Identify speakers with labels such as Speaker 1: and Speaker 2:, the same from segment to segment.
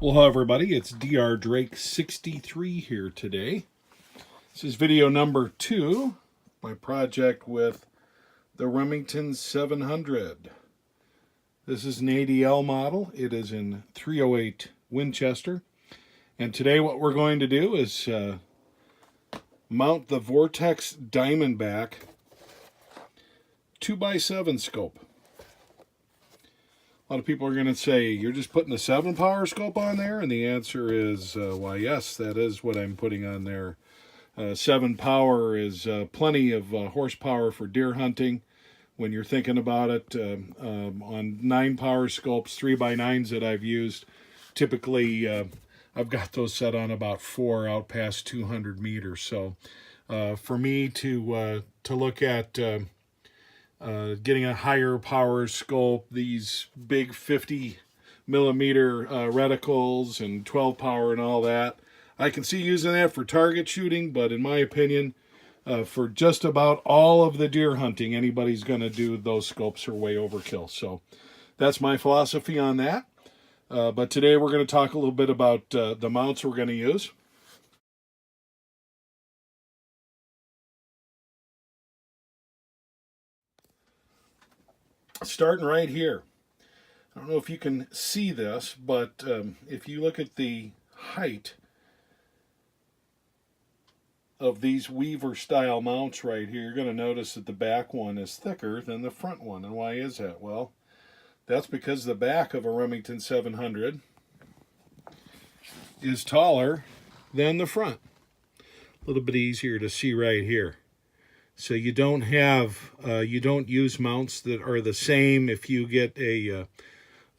Speaker 1: Well, hello everybody, it's Dr. Drake 63 here today. This is video number 2, my project with the Remington 700. This is an ADL model. It is in 308 Winchester. And today what we're going to do is mount the Vortex Diamondback 2x7 scope. A lot of people are going to say, you're just putting a 7 power scope on there? And the answer is, why yes, that is what I'm putting on there. 7 power is plenty of horsepower for deer hunting. When you're thinking about it, on 9 power scopes, 3x9s that I've used, typically I've got those set on about 4 out past 200 meters. So for me to look at getting a higher power scope, these big 50 millimeter reticles and 12 power and all that, I can see using that for target shooting, but in my opinion, for just about all of the deer hunting anybody's going to do, those scopes are way overkill. So that's my philosophy on that. But today we're going to talk a little bit about the mounts we're going to use. Starting right here. I don't know if you can see this, but if you look at the height of these Weaver style mounts right here, you're going to notice that the back one is thicker than the front one. And why is that? Well, that's because the back of a Remington 700 is taller than the front. A little bit easier to see right here. So you don't have, you don't use mounts that are the same. If you get a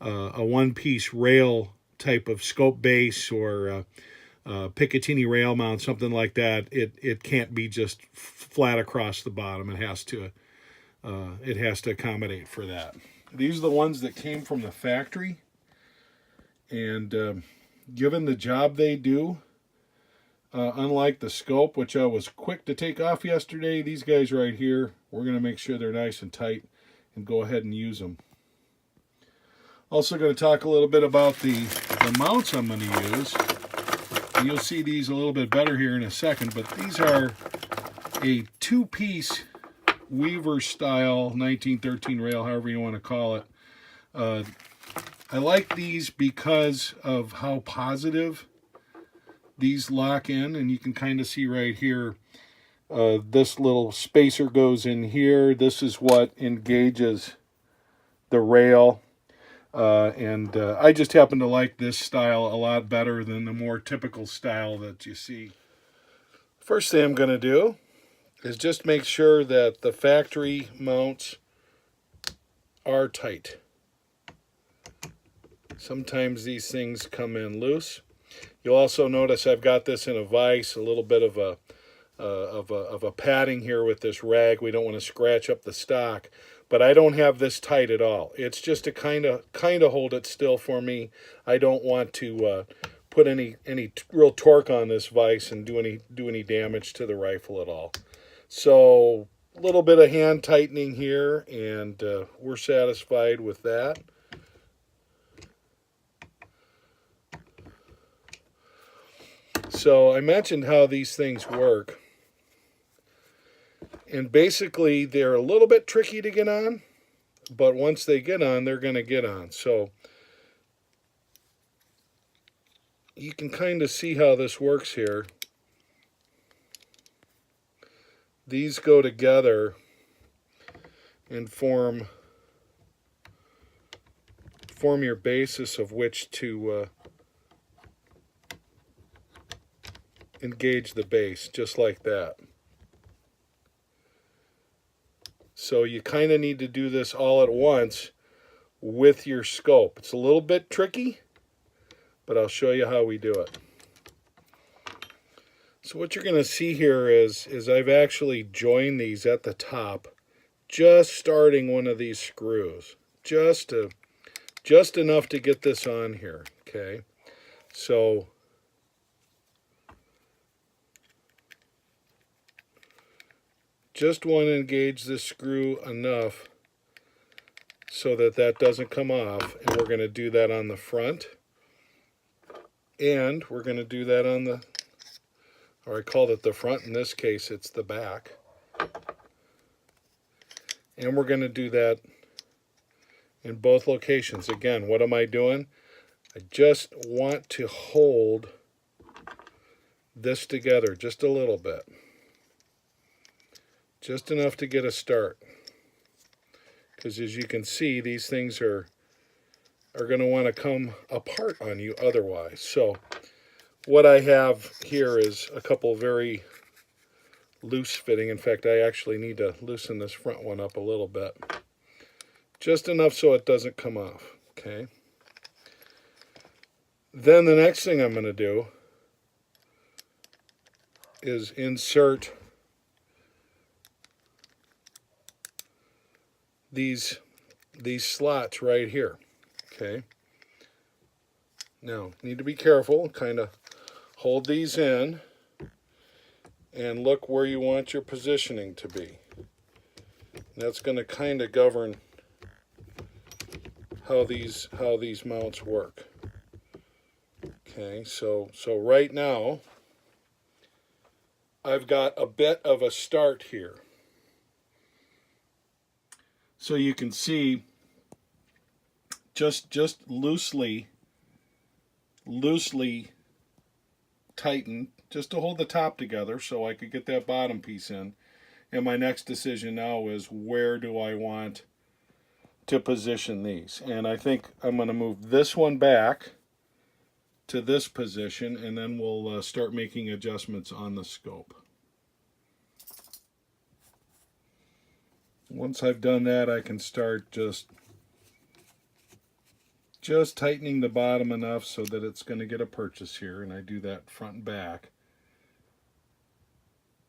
Speaker 1: one-piece rail type of scope base or Picatinny rail mount, something like that, it can't be just flat across the bottom. It has to accommodate for that. These are the ones that came from the factory, and given the job they do, unlike the scope, which I was quick to take off yesterday, these guys right here, we're going to make sure they're nice and tight and go ahead and use them. Also going to talk a little bit about the mounts I'm going to use. And you'll see these a little bit better here in a second, but these are a 2-piece Weaver style 1913 rail, however you want to call it. I like these because of how positive these lock in, and you can kind of see right here, this little spacer goes in here. This is what engages the rail, and I just happen to like this style a lot better than the more typical style that you see. First thing I'm going to do is just make sure that the factory mounts are tight. Sometimes these things come in loose. You'll also notice I've got this in a vise, a little bit of a padding here with this rag. We don't want to scratch up the stock, but I don't have this tight at all. It's just to kind of hold it still for me. I don't want to put any real torque on this vise and do any damage to the rifle at all. So a little bit of hand tightening here, and we're satisfied with that. So I mentioned how these things work, and basically they're a little bit tricky to get on, but once they get on, they're going to get on. So you can kind of see how this works here. These go together and form your basis of which to engage the base, just like that. So you kind of need to do this all at once with your scope. It's a little bit tricky, but I'll show you how we do it. So what you're going to see here is I've actually joined these at the top, just starting one of these screws, just enough to get this on here. Okay, so just want to engage this screw enough so that doesn't come off, and we're going to do that on the front. And we're going to do that on the, or I called it the front, in this case it's the back. And we're going to do that in both locations. Again, what am I doing? I just want to hold this together just a little bit. Just enough to get a start. Because as you can see, these things are going to want to come apart on you otherwise. So what I have here is a couple very loose fitting. In fact, I actually need to loosen this front one up a little bit. Just enough so it doesn't come off. Okay. Then the next thing I'm going to do is insert these slots right here. Okay. Now, need to be careful, kind of hold these in and look where you want your positioning to be. That's going to kind of govern how these mounts work. Okay, so right now I've got a bit of a start here. So you can see just loosely tighten just to hold the top together so I could get that bottom piece in. And my next decision now is, where do I want to position these? And I think I'm going to move this one back to this position, and then we'll start making adjustments on the scope. Once I've done that, I can start just tightening the bottom enough so that it's going to get a purchase here, and I do that front and back.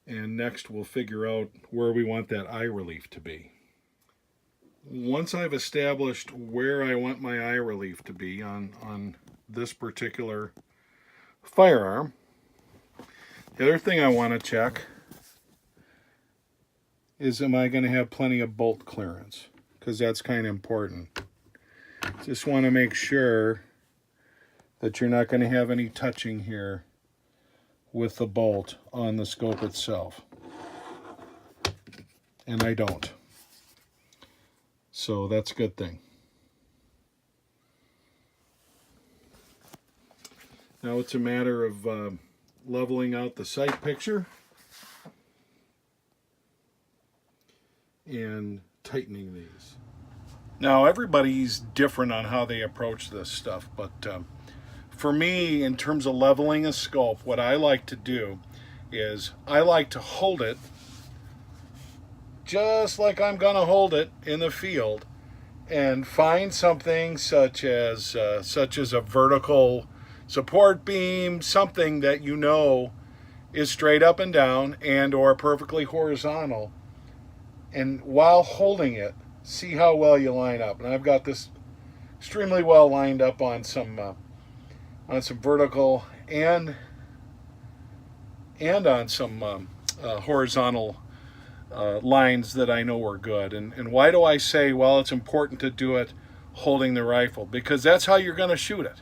Speaker 1: And next we'll figure out where we want that eye relief to be. Once I've established where I want my eye relief to be on this particular firearm, the other thing I want to check is, am I going to have plenty of bolt clearance? Because that's kind of important. Just want to make sure that you're not going to have any touching here with the bolt on the scope itself. And I don't. So that's a good thing. Now it's a matter of leveling out the sight picture and tightening these. Now everybody's different on how they approach this stuff, but for me, in terms of leveling a scope, what I like to do is I like to hold it just like I'm going to hold it in the field, and find something such as a vertical support beam, something that you know is straight up and down and or perfectly horizontal, and while holding it, see how well you line up. And I've got this extremely well lined up on some vertical and on some horizontal lines that I know are good. And why do I say, well, it's important to do it holding the rifle? Because that's how you're going to shoot it.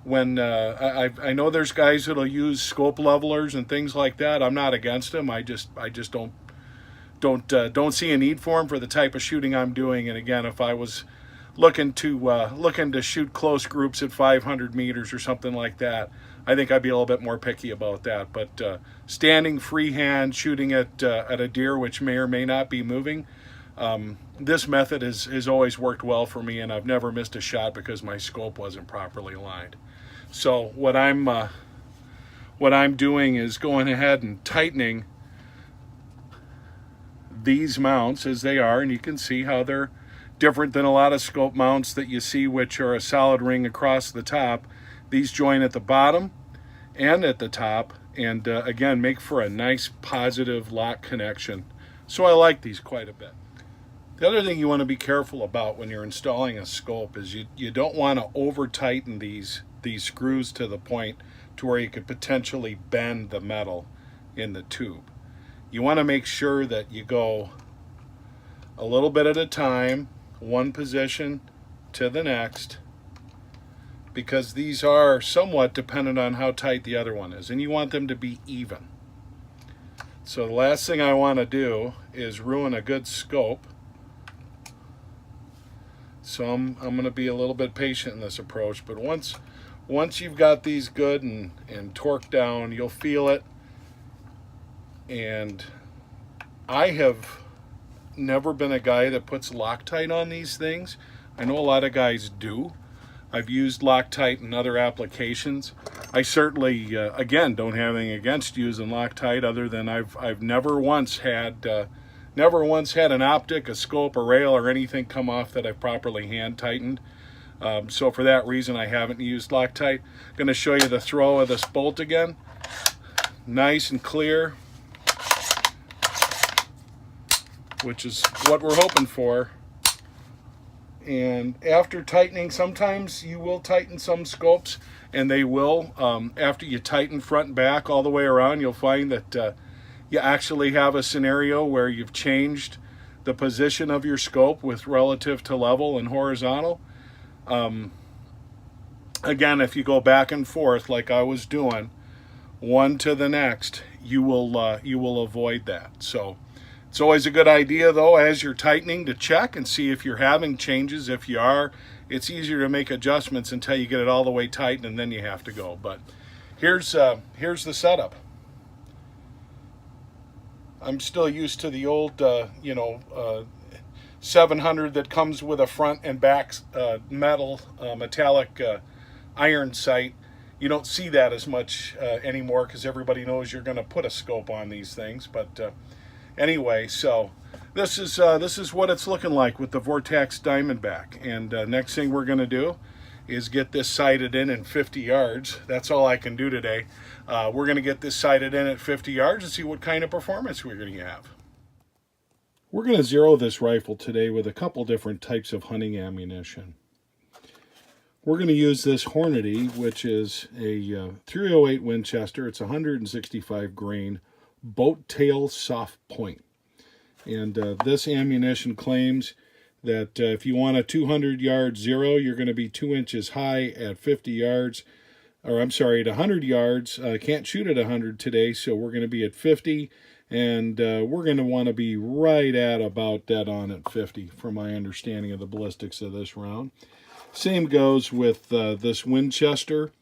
Speaker 1: When I know there's guys that'll use scope levelers and things like that. I'm not against them. I just don't see a need for them for the type of shooting I'm doing. And again, if I was looking to shoot close groups at 500 meters or something like that, I think I'd be a little bit more picky about that. But standing freehand, shooting at a deer which may or may not be moving, this method has always worked well for me, and I've never missed a shot because my scope wasn't properly aligned. So what I'm doing is going ahead and tightening these mounts as they are, and you can see how they're different than a lot of scope mounts that you see, which are a solid ring across the top. These join at the bottom and at the top, and again, make for a nice positive lock connection. So I like these quite a bit. The other thing you want to be careful about when you're installing a scope is you don't want to over tighten these screws to the point to where you could potentially bend the metal in the tube. You want to make sure that you go a little bit at a time, one position to the next, because these are somewhat dependent on how tight the other one is, and you want them to be even. So the last thing I want to do is ruin a good scope. So I'm going to be a little bit patient in this approach, but once you've got these good and torqued down, you'll feel it. And I have never been a guy that puts Loctite on these things. I know a lot of guys do. I've used Loctite in other applications. I certainly, again, don't have anything against using Loctite, other than I've never once had an optic, a scope, a rail, or anything come off that I've properly hand tightened. So for that reason, I haven't used Loctite. I'm going to show you the throw of this bolt again. Nice and clear, which is what we're hoping for. And after tightening, sometimes you will tighten some scopes, and they will. After you tighten front and back all the way around, you'll find that you actually have a scenario where you've changed the position of your scope with relative to level and horizontal. Again, if you go back and forth like I was doing, one to the next, you will avoid that. So it's always a good idea, though, as you're tightening, to check and see if you're having changes. If you are, it's easier to make adjustments until you get it all the way tight, and then you have to go. But here's the setup. I'm still used to the old, 700 that comes with a front and back metallic iron sight. You don't see that as much anymore, because everybody knows you're going to put a scope on these things. But anyway, so this is what it's looking like with the Vortex Diamondback. And next thing we're going to do is get this sighted in 50 yards. That's all I can do today. We're going to get this sighted in at 50 yards and see what kind of performance we're going to have. We're going to zero this rifle today with a couple different types of hunting ammunition. We're going to use this Hornady, which is a 308 Winchester. It's 165 grain boat tail soft point. And this ammunition claims that if you want a 200 yard zero, you're going to be 2 inches high at 50 yards. Or I'm sorry, at 100 yards. Can't shoot at 100 today, so we're going to be at 50. And we're going to want to be right at about dead on at 50, from my understanding of the ballistics of this round. Same goes with this Winchester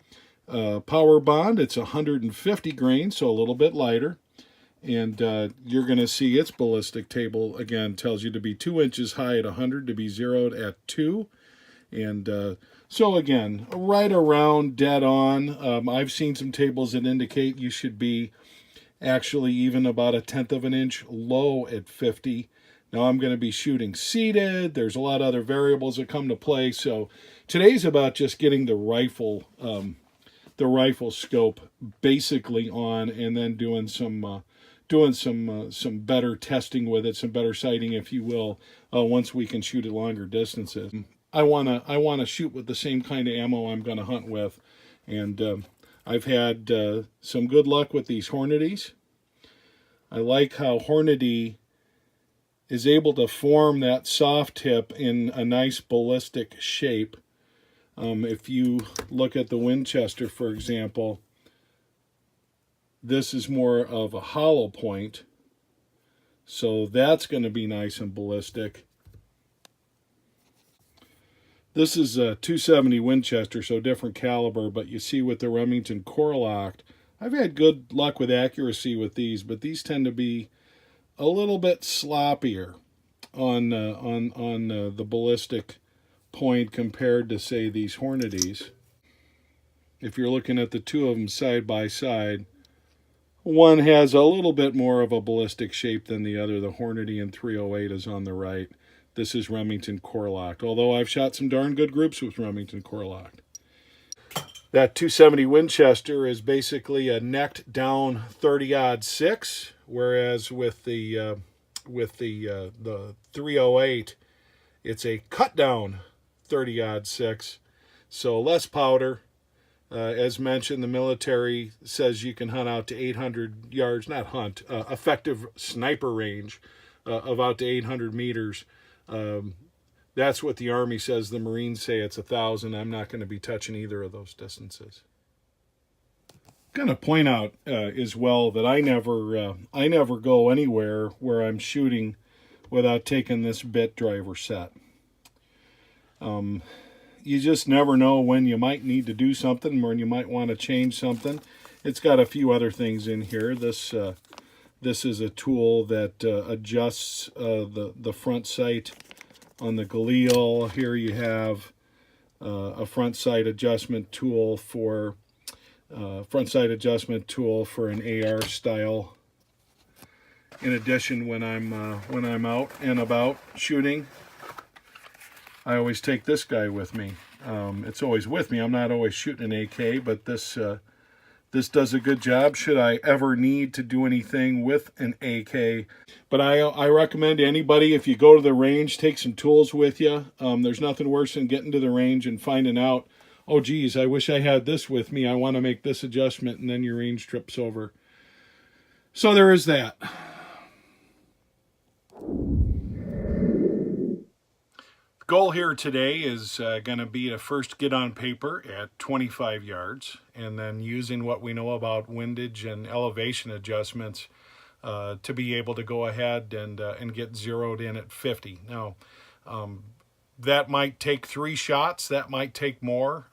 Speaker 1: Power Bond. It's 150 grain, so a little bit lighter. And you're going to see its ballistic table, again, tells you to be 2 inches high at 100, to be zeroed at 2. And so, again, right around dead on. I've seen some tables that indicate you should be actually even about 1/10 of an inch low at 50. Now I'm going to be shooting seated. There's a lot of other variables that come to play. So today's about just getting the rifle scope basically on, and then doing some better testing with it, some better sighting, if you will, once we can shoot at longer distances. I wanna shoot with the same kind of ammo I'm going to hunt with, and I've had some good luck with these Hornadys. I like how Hornady is able to form that soft tip in a nice ballistic shape. If you look at the Winchester, for example, this is more of a hollow point, so that's going to be nice and ballistic. This is a 270 Winchester, so different caliber, but you see with the Remington core-locked, I've had good luck with accuracy with these, but these tend to be a little bit sloppier on the ballistic point compared to, say, these Hornadys. If you're looking at the two of them side by side, one has a little bit more of a ballistic shape than the other. The Hornady in 308 is on the right. This is Remington core-locked, although I've shot some darn good groups with Remington core-locked. That 270 Winchester is basically a necked down 30-06, whereas with the 308, it's a cut down 30-06, so less powder. As mentioned, the military says you can hunt out to 800 yards, not hunt, effective sniper range of out to 800 meters. That's what the Army says. The Marines say it's 1,000. I'm not going to be touching either of those distances. Going to point out as well that I never go anywhere where I'm shooting without taking this bit driver set. You just never know when you might need to do something, when you might want to change something. It's got a few other things in here. This is a tool that adjusts the front sight on the Galil. Here you have a front sight adjustment tool for an AR style. In addition, when I'm out and about shooting, I always take this guy with me. It's always with me. I'm not always shooting an AK, but this does a good job should I ever need to do anything with an AK. But I recommend to anybody, if you go to the range, take some tools with you. There's nothing worse than getting to the range and finding out, oh geez, I wish I had this with me. I want to make this adjustment, and then your range trips over. So there is that. The goal here today is going to be to first get on paper at 25 yards, and then using what we know about windage and elevation adjustments to be able to go ahead and get zeroed in at 50. Now, that might take 3 shots. That might take more.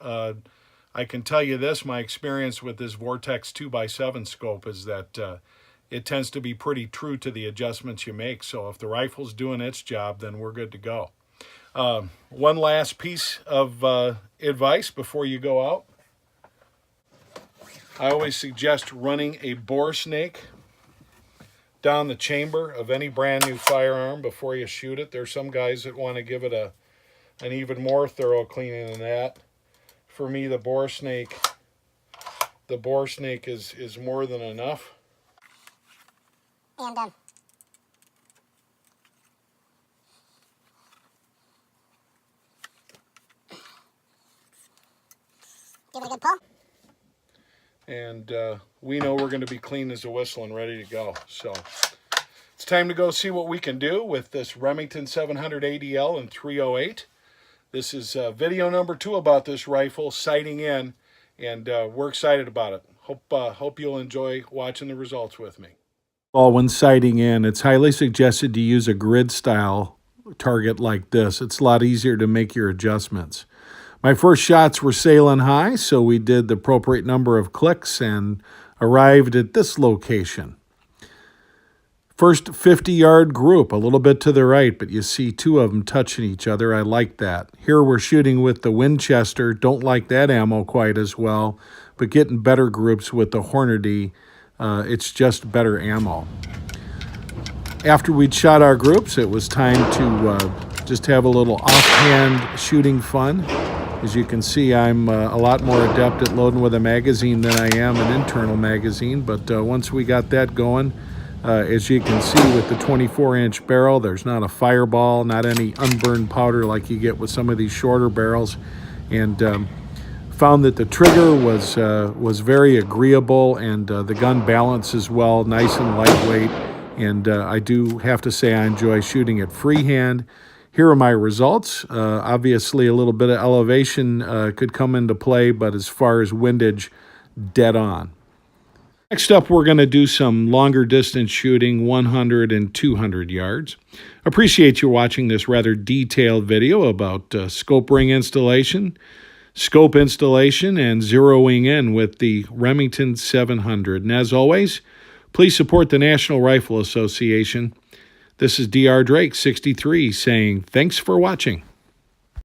Speaker 1: I can tell you this, my experience with this Vortex 2x7 scope is that it tends to be pretty true to the adjustments you make. So if the rifle's doing its job, then we're good to go. One last piece of advice before you go out. I always suggest running a bore snake down the chamber of any brand new firearm before you shoot it. There's some guys that want to give it an even more thorough cleaning than that. For me, the bore snake is more than enough.
Speaker 2: And give it a good pull.
Speaker 1: And we know we're going to be clean as a whistle and ready to go. So it's time to go see what we can do with this Remington 700 ADL and 308. This is video number 2 about this rifle, sighting in, and we're excited about it. Hope you'll enjoy watching the results with me. Well, when sighting in, it's highly suggested to use a grid style target like this. It's a lot easier to make your adjustments. My first shots were sailing high, so we did the appropriate number of clicks and arrived at this location. First 50-yard group, a little bit to the right, but you see 2 of them touching each other. I like that. Here we're shooting with the Winchester. Don't like that ammo quite as well, but getting better groups with the Hornady. It's just better ammo. After we'd shot our groups, it was time to just have a little offhand shooting fun. As you can see, I'm a lot more adept at loading with a magazine than I am an internal magazine, but once we got that going, as you can see with the 24-inch barrel, there's not a fireball, not any unburned powder like you get with some of these shorter barrels, and found that the trigger was very agreeable, and the gun balance as well, nice and lightweight, and I do have to say I enjoy shooting it freehand. Here are my results. Obviously, a little bit of elevation could come into play, but as far as windage, dead on. Next up, we're going to do some longer distance shooting, 100 and 200 yards. Appreciate you watching this rather detailed video about scope ring installation, scope installation, and zeroing in with the Remington 700. And as always, please support the National Rifle Association. This is Dr. Drake 63 saying thanks for watching.